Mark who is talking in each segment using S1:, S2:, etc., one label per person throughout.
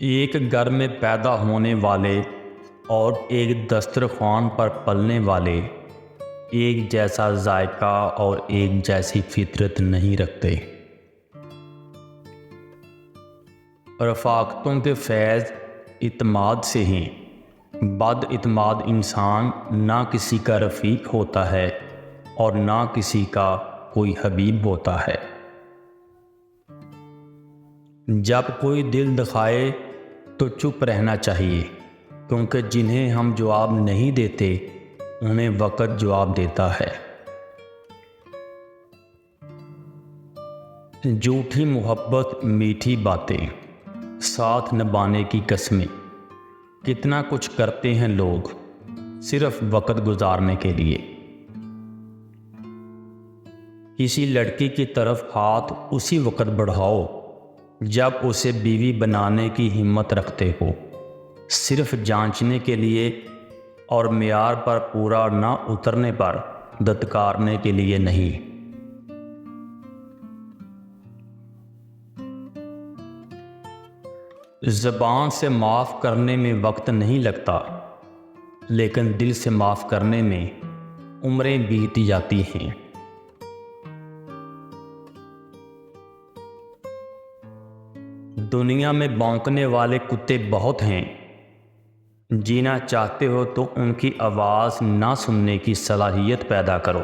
S1: ایک گھر میں پیدا ہونے والے اور ایک دسترخوان پر پلنے والے ایک جیسا ذائقہ اور ایک جیسی فطرت نہیں رکھتے۔ رفاقتوں کے فیض اعتماد سے ہیں۔ بد اعتماد انسان نہ کسی کا رفیق ہوتا ہے اور نہ کسی کا کوئی حبیب ہوتا ہے۔ جب کوئی دل دکھائے تو چپ رہنا چاہیے، کیونکہ جنہیں ہم جواب نہیں دیتے انہیں وقت جواب دیتا ہے۔ جھوٹی محبت، میٹھی باتیں، ساتھ نبھانے کی قسمیں، کتنا کچھ کرتے ہیں لوگ صرف وقت گزارنے کے لیے۔ کسی لڑکی کی طرف ہاتھ اسی وقت بڑھاؤ جب اسے بیوی بنانے کی ہمت رکھتے ہو، صرف جانچنے کے لیے اور معیار پر پورا نہ اترنے پر دھتکارنے کے لیے نہیں۔ زبان سے معاف کرنے میں وقت نہیں لگتا، لیکن دل سے معاف کرنے میں عمریں بیت جاتی ہیں۔ دنیا میں بھونکنے والے کتے بہت ہیں، جینا چاہتے ہو تو ان کی آواز نہ سننے کی صلاحیت پیدا کرو۔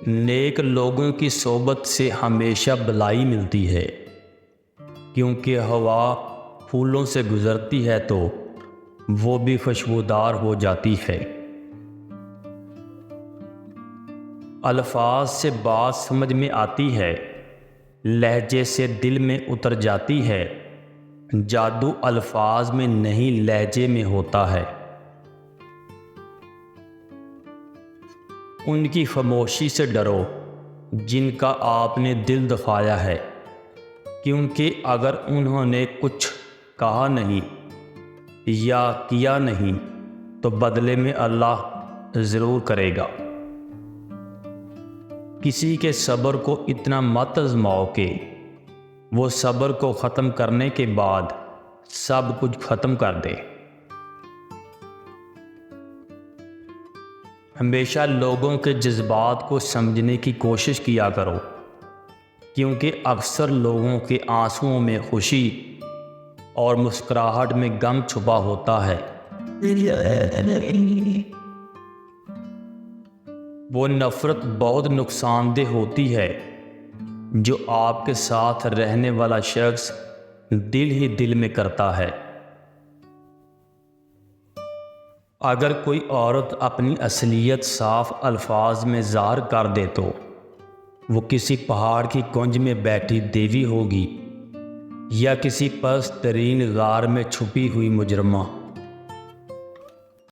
S1: نیک لوگوں کی صحبت سے ہمیشہ بھلائی ملتی ہے، کیونکہ ہوا پھولوں سے گزرتی ہے تو وہ بھی خوشبودار ہو جاتی ہے۔ الفاظ سے بات سمجھ میں آتی ہے، لہجے سے دل میں اتر جاتی ہے۔ جادو الفاظ میں نہیں لہجے میں ہوتا ہے۔ ان کی خاموشی سے ڈرو جن کا آپ نے دل دکھایا ہے، کیونکہ اگر انہوں نے کچھ کہا نہیں یا کیا نہیں تو بدلے میں اللہ ضرور کرے گا۔ کسی کے صبر کو اتنا مت آزماؤ کہ وہ صبر کو ختم کرنے کے بعد سب کچھ ختم کر دے۔ ہمیشہ لوگوں کے جذبات کو سمجھنے کی کوشش کیا کرو، کیونکہ اکثر لوگوں کے آنسوؤں میں خوشی اور مسکراہٹ میں غم چھپا ہوتا ہے۔ وہ نفرت بہت نقصان دہ ہوتی ہے جو آپ کے ساتھ رہنے والا شخص دل ہی دل میں کرتا ہے۔ اگر کوئی عورت اپنی اصلیت صاف الفاظ میں ظاہر کر دے تو وہ کسی پہاڑ کی کنج میں بیٹھی دیوی ہوگی یا کسی پست ترین غار میں چھپی ہوئی مجرمہ۔